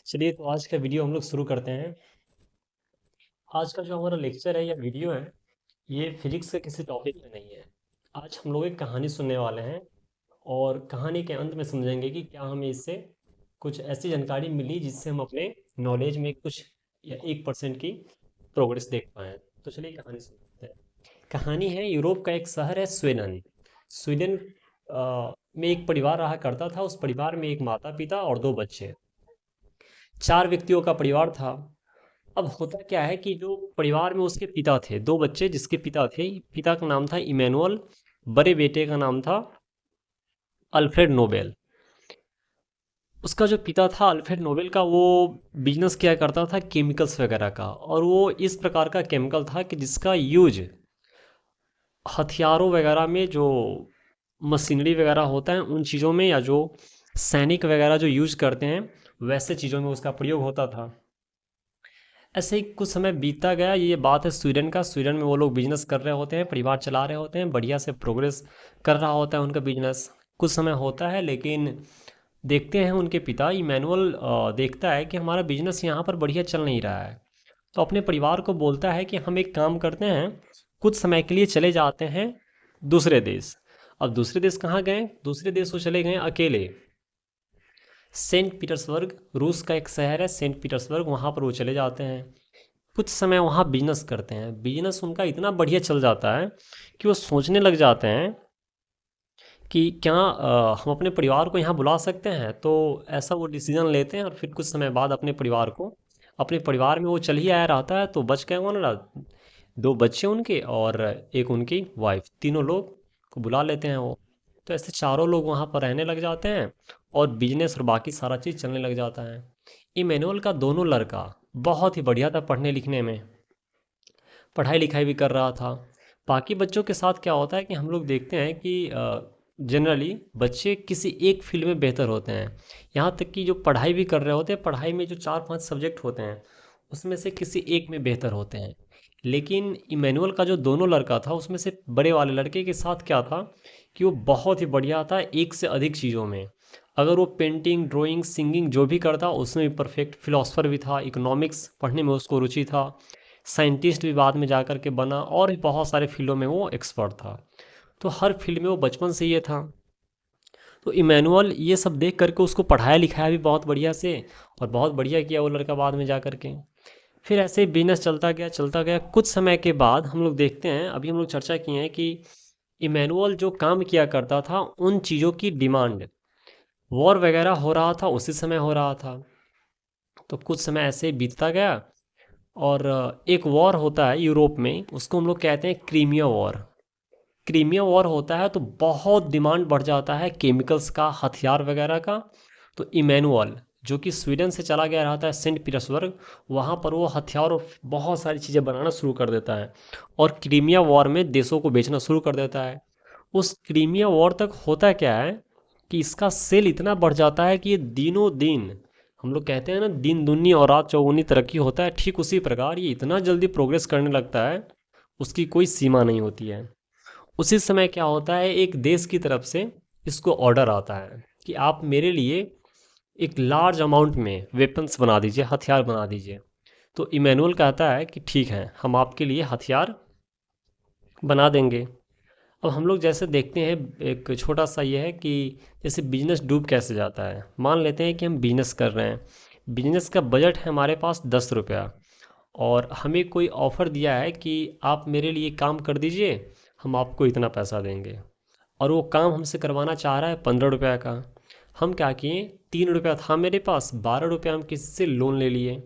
चलिए तो आज का वीडियो हम लोग शुरू करते हैं। आज का जो हमारा लेक्चर है या वीडियो है, ये फिजिक्स के किसी टॉपिक में नहीं है। आज हम लोग एक कहानी सुनने वाले हैं और कहानी के अंत में समझेंगे कि क्या हमें इससे कुछ ऐसी जानकारी मिली जिससे हम अपने नॉलेज में कुछ या 1% की प्रोग्रेस देख पाएँ। तो चलिए कहानी सुनते हैं। कहानी है, यूरोप का एक शहर है स्वीडन। स्वीडन में एक परिवार रहा करता था। उस परिवार में एक माता पिता और दो बच्चे, 4 व्यक्तियों का परिवार था। अब होता क्या है कि जो परिवार में उसके पिता थे, दो बच्चे जिसके पिता थे, पिता का नाम था इमैनुअल, बड़े बेटे का नाम था अल्फ्रेड नोबेल। उसका जो पिता था अल्फ्रेड नोबेल का, वो बिजनेस किया करता था केमिकल्स वगैरह का, और वो इस प्रकार का केमिकल था कि जिसका यूज हथियारों वगैरह में, जो मशीनरी वगैरह होता है उन चीज़ों में, या जो सैनिक वगैरह जो यूज करते हैं वैसे चीज़ों में उसका प्रयोग होता था। ऐसे ही कुछ समय बीतता गया। ये बात है स्वीडन का। स्वीडन में वो लोग बिजनेस कर रहे होते हैं, परिवार चला रहे होते हैं, बढ़िया से प्रोग्रेस कर रहा होता है उनका बिजनेस। कुछ समय होता है, लेकिन देखते हैं उनके पिता इमैनुअल देखता है कि हमारा बिजनेस यहाँ पर बढ़िया चल नहीं रहा है। तो अपने परिवार को बोलता है कि हम एक काम करते हैं, कुछ समय के लिए चले जाते हैं दूसरे देश। अब दूसरे देश कहाँ गए? दूसरे देश वो चले गए अकेले। सेंट पीटर्सबर्ग, रूस का एक शहर है सेंट पीटर्सबर्ग, वहाँ पर वो चले जाते हैं। कुछ समय वहाँ बिजनेस करते हैं। बिजनेस उनका इतना बढ़िया चल जाता है कि वो सोचने लग जाते हैं कि क्या हम अपने परिवार को यहाँ बुला सकते हैं। तो ऐसा वो डिसीजन लेते हैं, और फिर कुछ समय बाद अपने परिवार में वो चल ही आया रहता है। तो बच गए वो ना, दो बच्चे उनके और एक उनकी वाइफ, तीनों लोग को बुला लेते हैं वो। तो ऐसे चारों लोग वहाँ पर रहने लग जाते हैं और बिजनेस और बाकी सारा चीज़ चलने लग जाता है। इमैनुअल का दोनों लड़का बहुत ही बढ़िया था पढ़ने लिखने में, पढ़ाई लिखाई भी कर रहा था। बाकी बच्चों के साथ क्या होता है कि हम लोग देखते हैं कि जनरली बच्चे किसी एक फील्ड में बेहतर होते हैं। यहाँ तक कि जो पढ़ाई भी कर रहे होते हैं, पढ़ाई में जो 4-5 सब्जेक्ट होते हैं उसमें से किसी एक में बेहतर होते हैं। लेकिन इमैनुअल का जो दोनों लड़का था, उसमें से बड़े वाले लड़के के साथ क्या था कि वो बहुत ही बढ़िया था एक से अधिक चीज़ों में। अगर वो पेंटिंग, ड्राइंग, सिंगिंग जो भी करता उसमें भी परफेक्ट। फिलोसफर भी था, इकोनॉमिक्स पढ़ने में उसको रुचि था, साइंटिस्ट भी बाद में जा कर के बना, और भी बहुत सारे फील्डों में वो एक्सपर्ट था। तो हर फील्ड में वो बचपन से ये था। तो इमैनुअल ये सब देख करके उसको पढ़ाया लिखाया भी बहुत बढ़िया से, और बहुत बढ़िया किया वो लड़का बाद में जा कर के। फिर ऐसे ही बिजनेस चलता गया चलता गया। कुछ समय के बाद हम लोग देखते हैं, अभी हम लोग चर्चा किए हैं कि इमैनुअल जो काम किया करता था उन चीज़ों की डिमांड, वॉर वगैरह हो रहा था उसी समय हो रहा था। तो कुछ समय ऐसे ही बीतता गया, और एक वॉर होता है यूरोप में, उसको हम लोग कहते हैं क्रीमिया वॉर। क्रीमिया वॉर होता है तो बहुत डिमांड बढ़ जाता है केमिकल्स का, हथियार वगैरह का। तो इमैनुअल जो कि स्वीडन से चला गया रहता है सेंट पीटर्सबर्ग, वहाँ पर वो हथियार और बहुत सारी चीज़ें बनाना शुरू कर देता है, और क्रीमिया वॉर में देशों को बेचना शुरू कर देता है। उस क्रीमिया वॉर तक होता क्या है कि इसका सेल इतना बढ़ जाता है कि ये दिनों दिन, हम लोग कहते हैं ना दिन दुनी और रात चौगुनी तरक्की होता है, ठीक उसी प्रकार ये इतना जल्दी प्रोग्रेस करने लगता है, उसकी कोई सीमा नहीं होती है। उसी समय क्या होता है, एक देश की तरफ से इसको ऑर्डर आता है कि आप मेरे लिए एक लार्ज अमाउंट में वेपन्स बना दीजिए, हथियार बना दीजिए। तो इमैनुअल कहता है कि ठीक है, हम आपके लिए हथियार बना देंगे। अब हम लोग जैसे देखते हैं, एक छोटा सा ये है कि जैसे बिजनेस डूब कैसे जाता है। मान लेते हैं कि हम बिजनेस कर रहे हैं, बिजनेस का बजट है हमारे पास 10 रुपया, और हमें कोई ऑफ़र दिया है कि आप मेरे लिए काम कर दीजिए, हम आपको इतना पैसा देंगे। और वो काम हमसे करवाना चाह रहा है 15 रुपया का। हम क्या किए, 3 रुपया था मेरे पास, 12 रुपया हम किसी से लोन ले लिए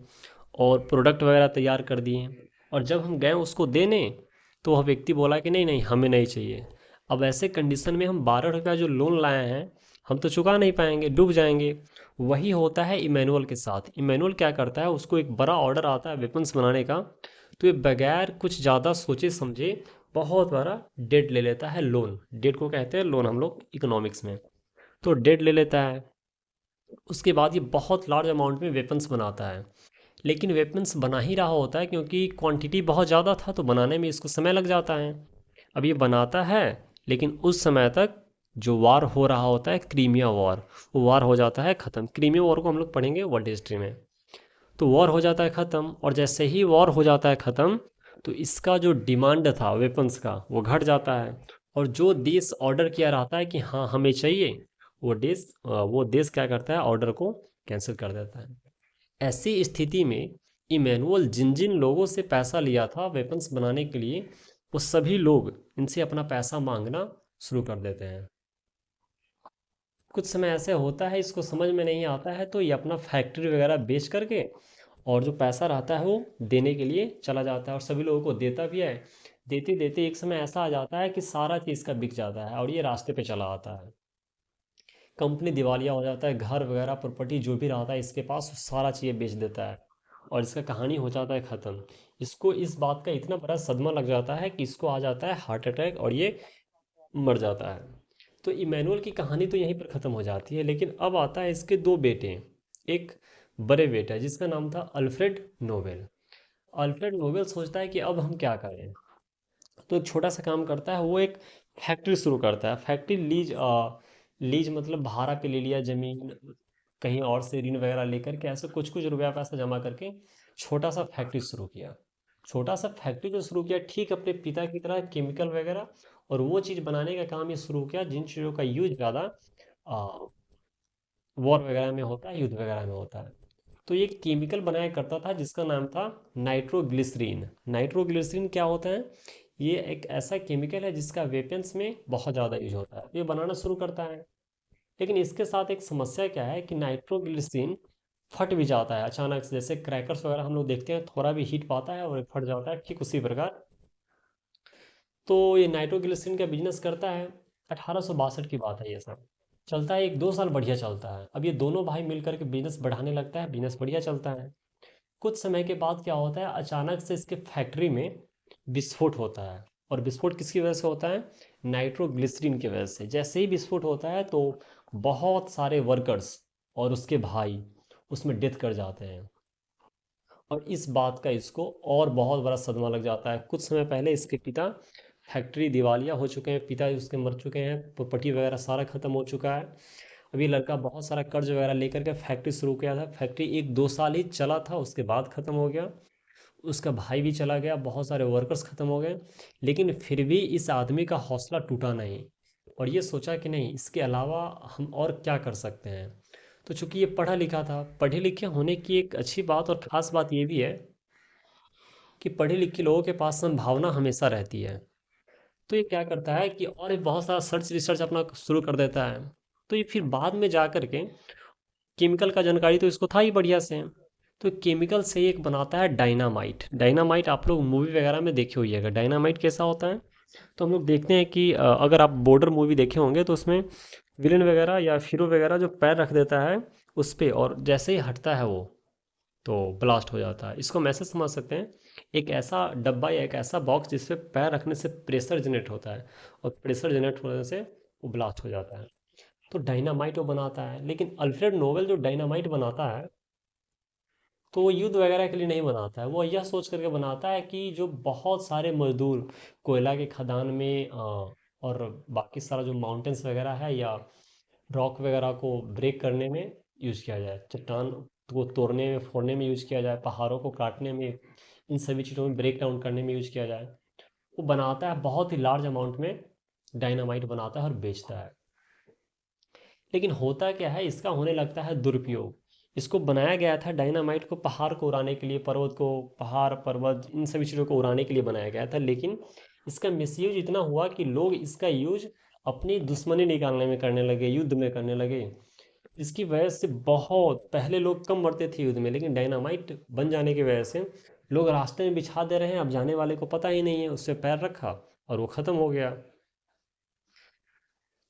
और प्रोडक्ट वगैरह तैयार कर दिए। और जब हम गए उसको देने, तो वह व्यक्ति बोला कि नहीं नहीं हमें नहीं चाहिए। अब ऐसे कंडीशन में हम 12 रुपया जो लोन लाए हैं, हम तो चुका नहीं पाएंगे, डूब जाएंगे। वही होता है इमैनुअल के साथ। इमैनुअल क्या करता है, उसको एक बड़ा ऑर्डर आता है वेपन्स बनाने का, तो ये बगैर कुछ ज़्यादा सोचे समझे बहुत बड़ा डेट ले लेता है, लोन। डेट को कहते हैं लोन हम लोग इकोनॉमिक्स में। तो डेट ले लेता है। उसके बाद ये बहुत लार्ज अमाउंट में वेपन्स बनाता है। लेकिन वेपन्स बना ही रहा होता है क्योंकि क्वांटिटी बहुत ज़्यादा था, तो बनाने में इसको समय लग जाता है। अब ये बनाता है, लेकिन उस समय तक जो वार हो रहा होता है क्रीमिया वॉर, वो वार हो जाता है ख़त्म। क्रीमिया वॉर को हम लोग पढ़ेंगे वर्ल्ड हिस्ट्री में। तो वॉर हो जाता है ख़त्म, और जैसे ही वॉर हो जाता है ख़त्म तो इसका जो डिमांड था वेपन्स का वो घट जाता है। और जो देश ऑर्डर किया रहता है कि हाँ हमें चाहिए, वो देश क्या करता है, ऑर्डर को कैंसिल कर देता है। ऐसी स्थिति में इमैनुअल जिन जिन लोगों से पैसा लिया था वेपन्स बनाने के लिए, वो सभी लोग इनसे अपना पैसा मांगना शुरू कर देते हैं। कुछ समय ऐसे होता है इसको समझ में नहीं आता है तो ये अपना फैक्ट्री वगैरह बेच करके और जो पैसा रहता है वो देने के लिए चला जाता है, और सभी लोगों को देता भी है। देते देते एक समय ऐसा आ जाता है कि सारा चीज़ का बिक जाता है और ये रास्ते पे चला आता है। कंपनी दिवालिया हो जाता है, घर वगैरह प्रॉपर्टी जो भी रहता है इसके पास वो सारा चीज़ बेच देता है, और इसका कहानी हो जाता है ख़त्म। इसको इस बात का इतना बड़ा सदमा लग जाता है कि इसको आ जाता है हार्ट अटैक और ये मर जाता है। तो इमैनुअल की कहानी तो यहीं पर ख़त्म हो जाती है, लेकिन अब आता है इसके दो बेटे। एक बड़े बेटा जिसका नाम था अल्फ्रेड नोबेल। अल्फ्रेड नोबेल सोचता है कि अब हम क्या करें। तो एक छोटा सा काम करता है, वो एक फैक्ट्री शुरू करता है। फैक्ट्री लीज मतलब भाड़ा पे ले लिया ज़मीन, कहीं और से ऋण वगैरह लेकर के ऐसे कुछ कुछ रुपया पैसा जमा करके छोटा सा फैक्ट्री शुरू किया। छोटा सा फैक्ट्री जो शुरू किया ठीक अपने पिता की तरह, केमिकल वगैरह और वो चीज़ बनाने का काम ये शुरू किया जिन चीज़ों का यूज ज़्यादा वॉर वगैरह में होता है, युद्ध वगैरह में होता है। तो ये एक केमिकल बनाया करता था जिसका नाम था नाइट्रोग्लिसरीन। नाइट्रोग्लिसरीन क्या होता है, ये एक ऐसा केमिकल है जिसका वेपन्स में बहुत ज़्यादा यूज होता है। ये बनाना शुरू करता है, लेकिन इसके साथ एक समस्या क्या है कि नाइट्रोग्लिसरीन फट भी जाता है अचानक से। जैसे क्रैकर्स वगैरह हम लोग देखते हैं, थोड़ा भी हीट पाता है और फट जाता है, ठीक उसी प्रकार। तो ये नाइट्रोग्लिसरीन का बिजनेस करता है। 1862 की बात है ये सब। चलता है, 1-2 साल बढ़िया चलता है। अब ये दोनों भाई मिलकर के बिजनेस बढ़ाने लगता है, बिजनेस बढ़िया चलता है। कुछ समय के बाद क्या होता है, अचानक से इसके फैक्ट्री में विस्फोट होता है। और विस्फोट किसकी वजह से होता है, नाइट्रोग्लिसरीन की वजह से। जैसे ही विस्फोट होता है तो बहुत सारे वर्कर्स और उसके भाई उसमें डेथ कर जाते हैं। और इस बात का इसको और बहुत बड़ा सदमा लग जाता है। कुछ समय पहले इसके पिता, फैक्ट्री दिवालिया हो चुके हैं, पिता उसके मर चुके हैं, प्रॉपर्टी वगैरह सारा ख़त्म हो चुका है। अभी लड़का बहुत सारा कर्ज वगैरह लेकर के फैक्ट्री शुरू किया था। फैक्ट्री 1-2 साल ही चला था, उसके बाद ख़त्म हो गया। उसका भाई भी चला गया, बहुत सारे वर्कर्स ख़त्म हो गए। लेकिन फिर भी इस आदमी का हौसला टूटा नहीं, और ये सोचा कि नहीं, इसके अलावा हम और क्या कर सकते हैं। तो चूंकि ये पढ़ा लिखा था, पढ़े लिखे होने की एक अच्छी बात और ख़ास बात ये भी है कि पढ़े लिखे लोगों के पास संभावना हमेशा रहती है। तो ये क्या करता है कि और ये बहुत सारा सर्च रिसर्च अपना शुरू कर देता है। तो ये फिर बाद में जा कर के, केमिकल का जानकारी तो इसको था ही बढ़िया से, तो केमिकल से एक बनाता है डायनामाइट। डायनामाइट आप लोग मूवी वगैरह में देखे होइएगा, डायनामाइट कैसा होता है। तो हम लोग देखते हैं कि अगर आप बॉर्डर मूवी देखे होंगे तो उसमें विलेन वगैरह या हीरो वगैरह जो पैर रख देता है उस पे, और जैसे ही हटता है वो तो ब्लास्ट हो जाता है। इसको हम ऐसे समझ सकते हैं, एक ऐसा डब्बा या एक ऐसा बॉक्स जिस पे पैर रखने से प्रेशर जनरेट होता है, और प्रेशर जनरेट होने से वो ब्लास्ट हो जाता है। तो डायनामाइट वो बनाता है। लेकिन अल्फ्रेड नोबेल जो डायनामाइट बनाता है तो वो युद्ध वगैरह के लिए नहीं बनाता है। वो यह सोच करके बनाता है कि जो बहुत सारे मजदूर कोयला के खदान में और बाकी सारा जो माउंटेन्स वगैरह है या रॉक वगैरह को ब्रेक करने में यूज़ किया जाए, चट्टान को तोड़ने में, फोड़ने में यूज़ किया जाए, पहाड़ों को काटने में, इन सभी चीज़ों में ब्रेक डाउन करने में यूज़ किया जाए। वो बनाता है बहुत ही लार्ज अमाउंट में, डायनामाइट बनाता है और बेचता है। लेकिन होता क्या है, इसका होने लगता है दुरुपयोग। इसको बनाया गया था डायनामाइट को पहाड़ को उड़ाने के लिए, पर्वत को, पहाड़ पर्वत इन सभी चीज़ों को उड़ाने के लिए बनाया गया था। लेकिन इसका मिसयूज इतना हुआ कि लोग इसका यूज अपनी दुश्मनी निकालने में करने लगे, युद्ध में करने लगे। इसकी वजह से बहुत पहले लोग कम मरते थे युद्ध में, लेकिन डायनामाइट बन जाने की वजह से लोग रास्ते में बिछा दे रहे हैं, अब जाने वाले को पता ही नहीं है, उससे पैर रखा और वो ख़त्म हो गया।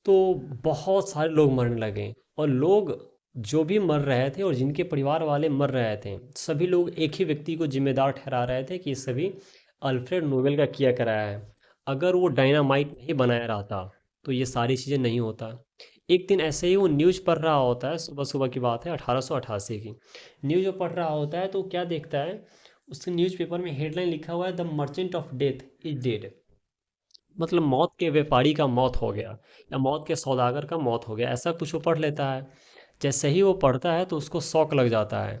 तो बहुत सारे लोग मरने लगे, और लोग जो भी मर रहे थे और जिनके परिवार वाले मर रहे थे, सभी लोग एक ही व्यक्ति को जिम्मेदार ठहरा रहे थे कि ये सभी अल्फ्रेड नोबेल का किया कराया है। अगर वो डायनामाइट नहीं बनाया रहता तो ये सारी चीज़ें नहीं होता। एक दिन ऐसे ही वो न्यूज़ पढ़ रहा होता है, सुबह सुबह की बात है, 1888 की। न्यूज़ वो पढ़ रहा होता है तो क्या देखता है, उसके न्यूज़पेपर में हेडलाइन लिखा हुआ है, the merchant of death is dead. मतलब मौत के व्यापारी का मौत हो गया, या मौत के सौदागर का मौत हो गया, ऐसा कुछ वो पढ़ लेता है। जैसे ही वो पढ़ता है तो उसको शौक लग जाता है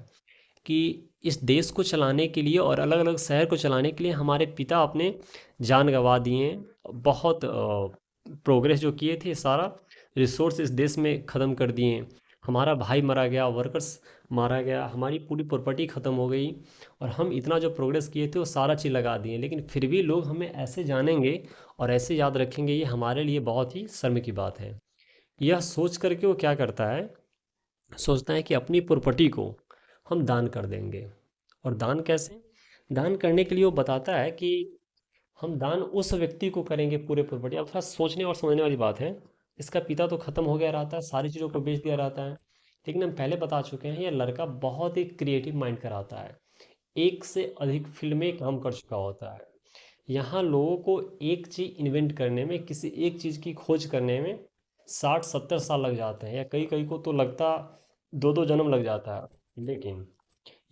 कि इस देश को चलाने के लिए और अलग अलग शहर को चलाने के लिए हमारे पिता अपने जान गंवा दिए हैं। बहुत प्रोग्रेस जो किए थे, सारा रिसोर्स इस देश में ख़त्म कर दिए हैं। हमारा भाई मरा गया, वर्कर्स मारा गया, हमारी पूरी प्रॉपर्टी ख़त्म हो गई, और हम इतना जो प्रोग्रेस किए थे वो सारा चीज़ लगा दिए, लेकिन फिर भी लोग हमें ऐसे जानेंगे और ऐसे याद रखेंगे, ये हमारे लिए बहुत ही शर्म की बात है। यह सोच करके वो क्या करता है, सोचता है कि अपनी प्रॉपर्टी को हम दान कर देंगे। और दान कैसे? दान करने के लिए वो बताता है कि हम दान उस व्यक्ति को करेंगे पूरे प्रॉपर्टी। अब थोड़ा सोचने और समझने वाली बात है। इसका पिता तो खत्म हो गया रहता है, सारी चीज़ों को बेच दिया रहता है, लेकिन हम पहले बता चुके हैं, ये लड़का बहुत ही क्रिएटिव माइंड का रहता है, एक से अधिक फील्ड में काम कर चुका होता है। यहाँ लोगों को एक चीज़ इन्वेंट करने में, किसी एक चीज़ की खोज करने में 60-70 साल लग जाते हैं, या कई कई को तो लगता दो दो जन्म लग जाता है। लेकिन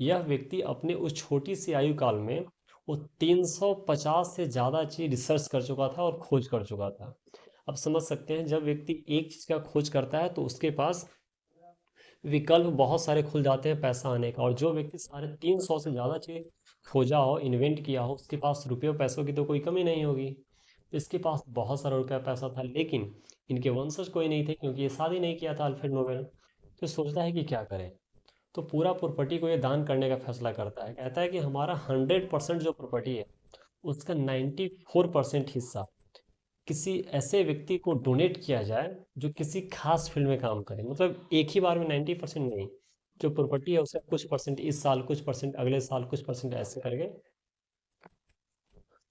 यह व्यक्ति अपने उस छोटी सी आयु काल में वो 350 से ज़्यादा चीज़ रिसर्च कर चुका था और खोज कर चुका था। अब समझ सकते हैं, जब व्यक्ति एक चीज़ का खोज करता है तो उसके पास विकल्प बहुत सारे खुल जाते हैं पैसा आने का। और जो व्यक्ति 350 से ज़्यादा चीज़ खोजा हो, इन्वेंट किया हो, उसके पास रुपये पैसों की तो कोई कमी नहीं होगी। इसके पास बहुत सारा रुपया पैसा था, लेकिन इनके वंशज कोई नहीं थे, क्योंकि ये शादी नहीं किया था अल्फ्रेड नोबेल। तो सोचता है कि क्या करें, तो पूरा प्रॉपर्टी को ये दान करने का फैसला करता है। कहता है कि हमारा 100% जो प्रॉपर्टी है, उसका 94% हिस्सा किसी ऐसे व्यक्ति को डोनेट किया जाए जो किसी खास फील्ड में काम करे। मतलब एक ही बार में 90% नहीं, जो प्रॉपर्टी है उसका कुछ परसेंट इस साल, कुछ परसेंट अगले साल, कुछ परसेंट ऐसे करके।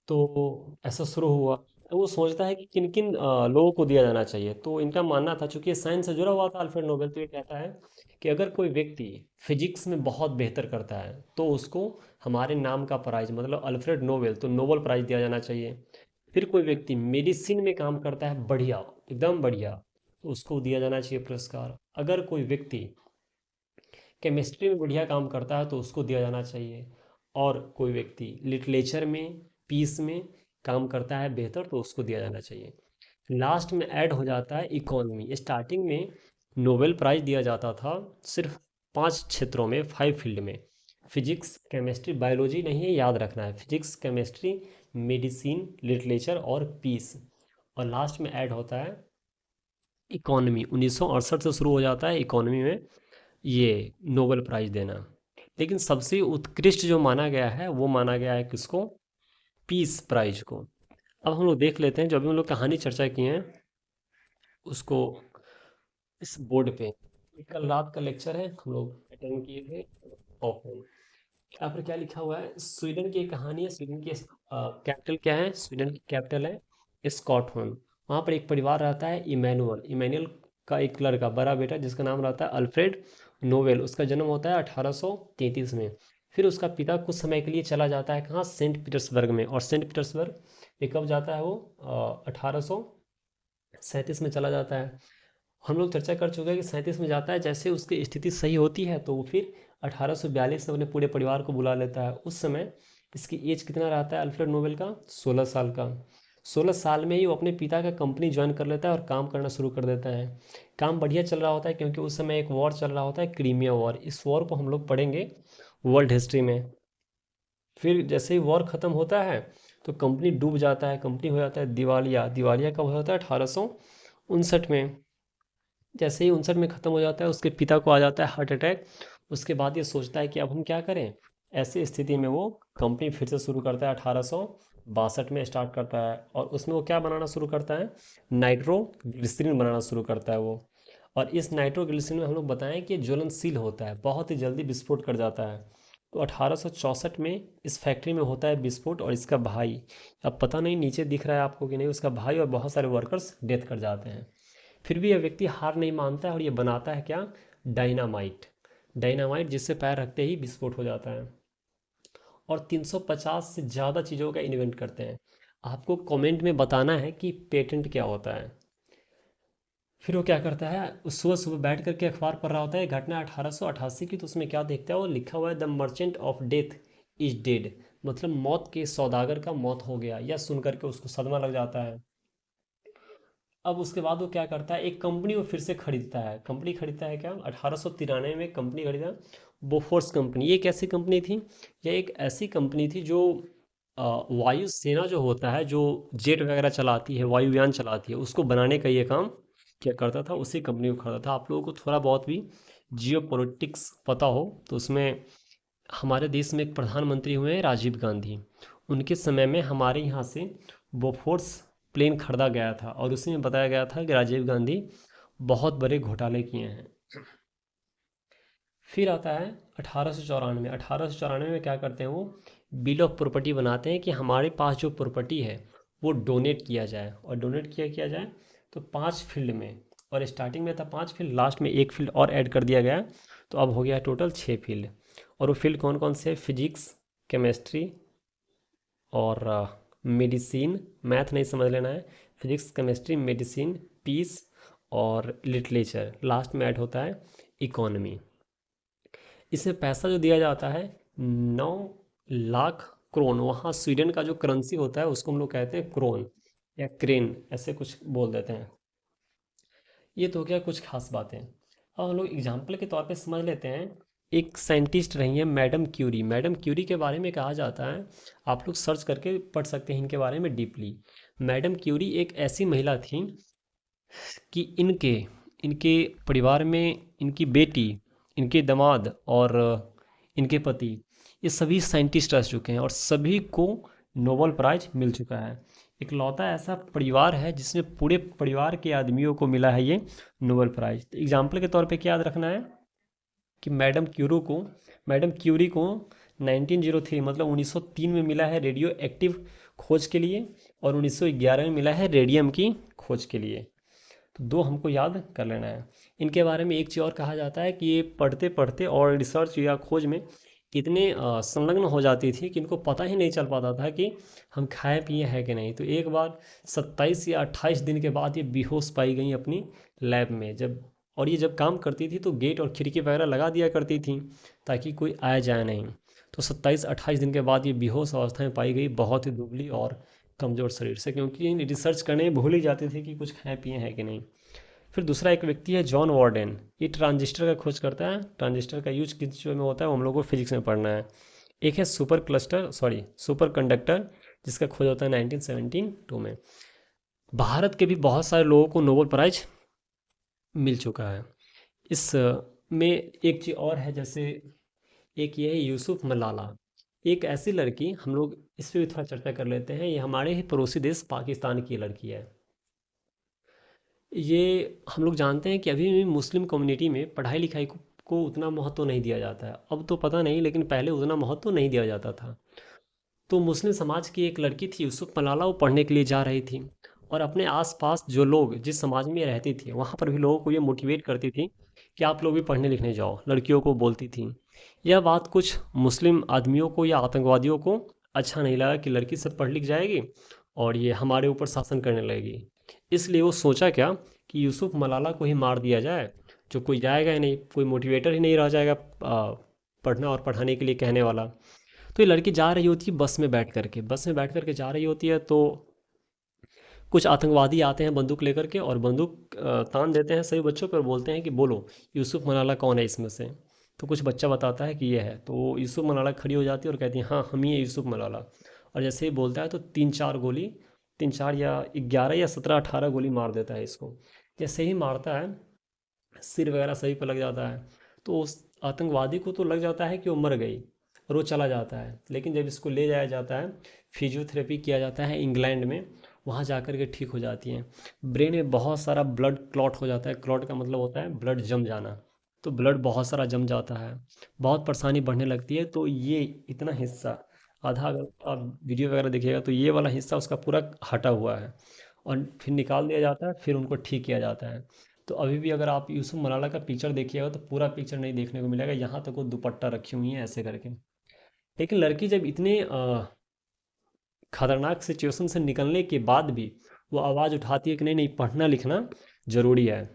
तो ऐसा शुरू हुआ। तो वो सोचता है कि किन किन लोगों को दिया जाना चाहिए। तो इनका मानना था, चूंकि ये साइंस से जुड़ा हुआ था अल्फ्रेड नोबेल, तो ये कहता है कि अगर कोई व्यक्ति फिजिक्स में बहुत बेहतर करता है तो उसको हमारे नाम का प्राइज, मतलब अल्फ्रेड नोबेल, तो नोबेल प्राइज दिया जाना चाहिए। फिर कोई व्यक्ति मेडिसिन में काम करता है बढ़िया, एकदम बढ़िया, तो उसको दिया जाना चाहिए पुरस्कार। अगर कोई व्यक्ति केमिस्ट्री में बढ़िया काम करता है तो उसको दिया जाना चाहिए। और कोई व्यक्ति लिटरेचर में, पीस में काम करता है बेहतर, तो उसको दिया जाना चाहिए। लास्ट में ऐड हो जाता है इकोनॉमी। स्टार्टिंग में नोबेल प्राइज़ दिया जाता था सिर्फ 5 क्षेत्रों में, 5 फील्ड में। फिजिक्स, केमिस्ट्री, बायोलॉजी नहीं है, याद रखना है, फिजिक्स, केमिस्ट्री, मेडिसिन, लिटरेचर और पीस। और लास्ट में ऐड होता है इकोनॉमी। 1968 से शुरू हो जाता है इकोनॉमी में ये नोबेल प्राइज़ देना। लेकिन सबसे उत्कृष्ट जो माना गया है वो माना गया है किसको? पीस प्राइज को। अब हम लोग देख लेते हैं, जो अभी हम लोग कहानी चर्चा की हैं उसको इस बोर्ड पे। कल रात का लेक्चर है, हम लोग अटेंड किए थे ऑफलाइन। यहाँ पर क्या लिखा हुआ है? स्वीडन की एक कहानी है। स्वीडन की कैपिटल क्या है? स्वीडन की कैपिटल है स्कॉटहोम। वहाँ पर एक परिवार रहता है, इमैनुअल। इमैनुअल का एक लड़का, बड़ा बेटा, जिसका नाम रहता है अल्फ्रेड नोवेल। उसका जन्म होता है 1833 में। फिर उसका पिता कुछ समय के लिए चला जाता है कहाँ? सेंट पीटर्सबर्ग में। और सेंट पीटर्सबर्ग ये कब जाता है वो? 1837 में चला जाता है। हम लोग चर्चा कर चुके हैं कि 37 में जाता है, जैसे उसकी स्थिति सही होती है तो वो फिर 1842 में अपने पूरे परिवार को बुला लेता है। उस समय इसकी एज कितना रहता है अल्फ्रेड नोबेल का? 16 साल का। 16 साल में ही वो अपने पिता का कंपनी ज्वाइन कर लेता है और काम करना शुरू कर देता है। काम बढ़िया चल रहा होता है, क्योंकि उस समय एक वॉर चल रहा होता है, क्रीमिया वॉर। इस वॉर को हम लोग पढ़ेंगे वर्ल्ड हिस्ट्री में। फिर जैसे ही वॉर ख़त्म होता है तो कंपनी डूब जाता है, कंपनी हो जाता है दिवालिया। दिवालिया कब होता है? 1859 में। जैसे ही 59 में ख़त्म हो जाता है, उसके पिता को आ जाता है हार्ट अटैक। उसके बाद ये सोचता है कि अब हम क्या करें। ऐसी स्थिति में वो कंपनी फिर से शुरू करता है, 1862 में स्टार्ट करता है। और उसमें वो क्या बनाना शुरू करता है? नाइट्रोग्लिसरीन बनाना शुरू करता है वो। और इस नाइट्रोग्लिसरीन में हम लोग बताएं कि ये ज्वलनशील होता है, बहुत ही जल्दी विस्फोट कर जाता है। तो 1864 में इस फैक्ट्री में होता है विस्फोट, और इसका भाई, अब पता नहीं नीचे दिख रहा है आपको कि नहीं, उसका भाई और बहुत सारे वर्कर्स डेथ कर जाते हैं। फिर भी यह व्यक्ति हार नहीं मानता है और ये बनाता है क्या? डायनामाइट। डायनामाइट जिससे पैर रखते ही विस्फोट हो जाता है। और 350 से ज़्यादा चीज़ों का इन्वेंट करते हैं। आपको कमेंट में बताना है कि पेटेंट क्या होता है। फिर वो क्या करता है, उस सुबह सुबह बैठ करके अखबार पढ़ रहा होता है, घटना 1888 की। तो उसमें क्या देखता है, वो लिखा हुआ है the merchant of death is dead. मतलब मौत के सौदागर का मौत हो गया। यह सुन करके उसको सदमा लग जाता है। अब उसके बाद वो क्या करता है, एक कंपनी वो फिर से खरीदता है। कंपनी खरीदता है क्या, 1893 में कंपनी खरीदा, बोफोर्स कंपनी। ये एक ऐसी कंपनी थी, यह एक ऐसी कंपनी थी जो वायुसेना जो होता है, जो जेट वगैरह चलाती है, वायुयान चलाती है, उसको बनाने का ये काम क्या करता था, उसी कंपनी को खरीदा था। आप लोगों को थोड़ा बहुत भी जियो पॉलिटिक्स पता हो तो उसमें हमारे देश में एक प्रधानमंत्री हुए हैं राजीव गांधी। उनके समय में हमारे यहाँ से बोफोर्स प्लेन खरीदा गया था और उसी में बताया गया था कि राजीव गांधी बहुत बड़े घोटाले किए हैं। फिर आता है 1894। 1894 में क्या करते हैं वो, बिल ऑफ प्रॉपर्टी बनाते हैं कि हमारे पास जो प्रॉपर्टी है वो डोनेट किया जाए। और डोनेट किया जाए तो 5 फील्ड में, और स्टार्टिंग में था 5 फील्ड, लास्ट में एक फील्ड और ऐड कर दिया गया, तो अब हो गया टोटल 6 फील्ड। और वो फील्ड कौन कौन से, फिजिक्स, केमिस्ट्री और मेडिसिन। मैथ नहीं समझ लेना है, फिजिक्स, केमिस्ट्री, मेडिसिन, पीस और लिटरेचर, लास्ट में ऐड होता है इकोनॉमी। इसमें पैसा जो दिया जाता है 9 लाख क्रोन। वहाँ स्वीडन का जो करेंसी होता है उसको हम लोग कहते हैं क्रोन या क्रेन, ऐसे कुछ बोल देते हैं। ये तो हो गया कुछ खास बातें। अब हम लोग एग्जाम्पल के तौर पे समझ लेते हैं। एक साइंटिस्ट रही हैं मैडम क्यूरी। मैडम क्यूरी के बारे में कहा जाता है, आप लोग सर्च करके पढ़ सकते हैं इनके बारे में डीपली। मैडम क्यूरी एक ऐसी महिला थी कि इनके इनके परिवार में इनकी बेटी, इनके दामाद और इनके पति, ये सभी साइंटिस्ट रह चुके हैं और सभी को नोबेल प्राइज मिल चुका है। इकलौता ऐसा परिवार है जिसमें पूरे परिवार के आदमियों को मिला है ये नोबेल प्राइज। तो एग्जाम्पल के तौर पे क्या याद रखना है कि मैडम क्यूरी को 1903 मतलब 1903 में मिला है रेडियो एक्टिव खोज के लिए, और 1911 में मिला है रेडियम की खोज के लिए। तो दो हमको याद कर लेना है। इनके बारे में एक चीज़ और कहा जाता है कि ये पढ़ते पढ़ते और रिसर्च या खोज में इतने संलग्न हो जाती थी कि इनको पता ही नहीं चल पाता था कि हम खाए पिए हैं कि नहीं। तो एक बार 27 या 28 दिन के बाद ये बेहोश पाई गई अपनी लैब में। जब और ये जब काम करती थी तो गेट और खिड़की वगैरह लगा दिया करती थी ताकि कोई आया जाए नहीं। तो 27-28 दिन के बाद ये बेहोश अवस्था में पाई गई, बहुत ही दुबली और कमज़ोर शरीर से, क्योंकि रिसर्च करने में भूल ही जाते थे कि कुछ खाए पिए हैं कि नहीं। फिर दूसरा एक व्यक्ति है जॉन वार्डन। ये ट्रांजिस्टर का खोज करता है। ट्रांजिस्टर का यूज किस चीज़ में होता है वो हम लोग को फिजिक्स में पढ़ना है। एक है सुपर कंडक्टर, जिसका खोज होता है 1972 में। भारत के भी बहुत सारे लोगों को नोबेल प्राइज मिल चुका है। इस में एक चीज़ और है, जैसे एक ये है यूसुफ मलाला। एक ऐसी लड़की, हम लोग इस पर भी थोड़ा चर्चा कर लेते हैं। ये हमारे ही पड़ोसी देश पाकिस्तान की लड़की है। ये हम लोग जानते हैं कि अभी भी मुस्लिम कम्युनिटी में पढ़ाई लिखाई को उतना महत्व नहीं दिया जाता है। अब तो पता नहीं, लेकिन पहले उतना महत्व नहीं दिया जाता था। तो मुस्लिम समाज की एक लड़की थी यूसुफ मलाला, वो पढ़ने के लिए जा रही थी और अपने आसपास जो लोग जिस समाज में रहती थी वहाँ पर भी लोगों को ये मोटिवेट करती थी कि आप लोग भी पढ़ने लिखने जाओ, लड़कियों को बोलती थी। यह बात कुछ मुस्लिम आदमियों को या आतंकवादियों को अच्छा नहीं लगा कि लड़की सब पढ़ लिख जाएगी और ये हमारे ऊपर शासन करने लगेगी। इसलिए वो सोचा क्या कि यूसुफ मलाला को ही मार दिया जाए, जो कोई जाएगा ही नहीं, कोई मोटिवेटर ही नहीं रह जाएगा पढ़ना और पढ़ाने के लिए कहने वाला। तो ये लड़की जा रही होती है बस में बैठ करके जा रही होती है, तो कुछ आतंकवादी आते हैं बंदूक लेकर के और बंदूक तान देते हैं सभी बच्चों पर, बोलते हैं कि बोलो यूसुफ मलाला कौन है इसमें से। तो कुछ बच्चा बताता है कि ये है, तो यूसुफ मलाला खड़ी हो जाती है और कहती है हाँ हम ही है यूसुफ मलाला। और जैसे ही बोलता है तो 3-4 गोली, 3-4 या 11 या 17-18 गोली मार देता है इसको। जैसे ही मारता है सिर वगैरह सभी पर लग जाता है। तो उस आतंकवादी को तो लग जाता है कि वो मर गई और वो चला जाता है। लेकिन जब इसको ले जाया जाता है, फिजियोथेरेपी किया जाता है इंग्लैंड में, वहाँ जा कर के ठीक हो जाती हैं। ब्रेन में बहुत सारा ब्लड क्लॉट हो जाता है। क्लॉट का मतलब होता है ब्लड जम जाना। तो ब्लड बहुत सारा जम जाता है, बहुत परेशानी बढ़ने लगती है। तो ये इतना हिस्सा आधा, अगर आप वीडियो वगैरह देखिएगा तो ये वाला हिस्सा उसका पूरा हटा हुआ है और फिर निकाल दिया जाता है, फिर उनको ठीक किया जाता है। तो अभी भी अगर आप यूसुफ मलाला का पिक्चर देखिएगा तो पूरा पिक्चर नहीं देखने को मिलेगा, यहाँ तक वो दुपट्टा रखी हुई है ऐसे करके। लेकिन लड़की जब इतने खतरनाक सिचुएशन से निकलने के बाद भी वो आवाज़ उठाती है कि नहीं नहीं पढ़ना लिखना ज़रूरी है।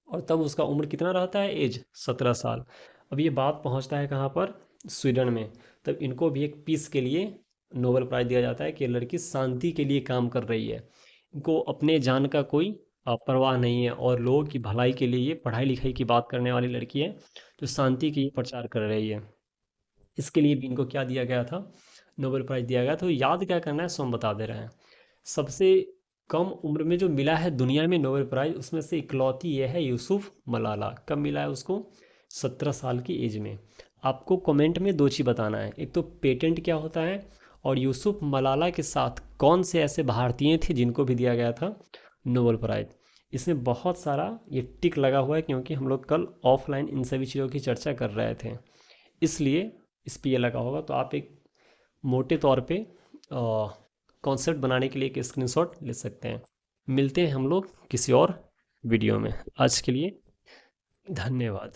और तब उसका उम्र कितना रहता है, एज 17 साल। अब ये बात पहुंचता है कहाँ पर, स्वीडन में। तब इनको भी एक पीस के लिए नोबेल प्राइज़ दिया जाता है कि ये लड़की शांति के लिए काम कर रही है, इनको अपने जान का कोई परवाह नहीं है और लोगों की भलाई के लिए ये पढ़ाई लिखाई की बात करने वाली लड़की है जो शांति की प्रचार कर रही है। इसके लिए भी इनको क्या दिया गया था, नोबेल प्राइज़ दिया गया। तो याद क्या करना है सो हम बता दे रहे हैं। सबसे कम उम्र में जो मिला है दुनिया में नोबेल प्राइज़, उसमें से इकलौती ये है यूसुफ मलाला। कब मिला है उसको? 17 साल की एज में। आपको कमेंट में दो चीज़ बताना है, एक तो पेटेंट क्या होता है, और यूसुफ मलाला के साथ कौन से ऐसे भारतीय थे जिनको भी दिया गया था नोबेल प्राइज़। इसमें बहुत सारा ये टिक लगा हुआ है क्योंकि हम लोग कल ऑफलाइन इन सभी चीज़ों की चर्चा कर रहे थे, इसलिए इस पे ये लगा होगा। तो आप एक मोटे तौर पे कॉन्सेप्ट बनाने के लिए एक स्क्रीनशॉट ले सकते हैं। मिलते हैं हम लोग किसी और वीडियो में। आज के लिए धन्यवाद।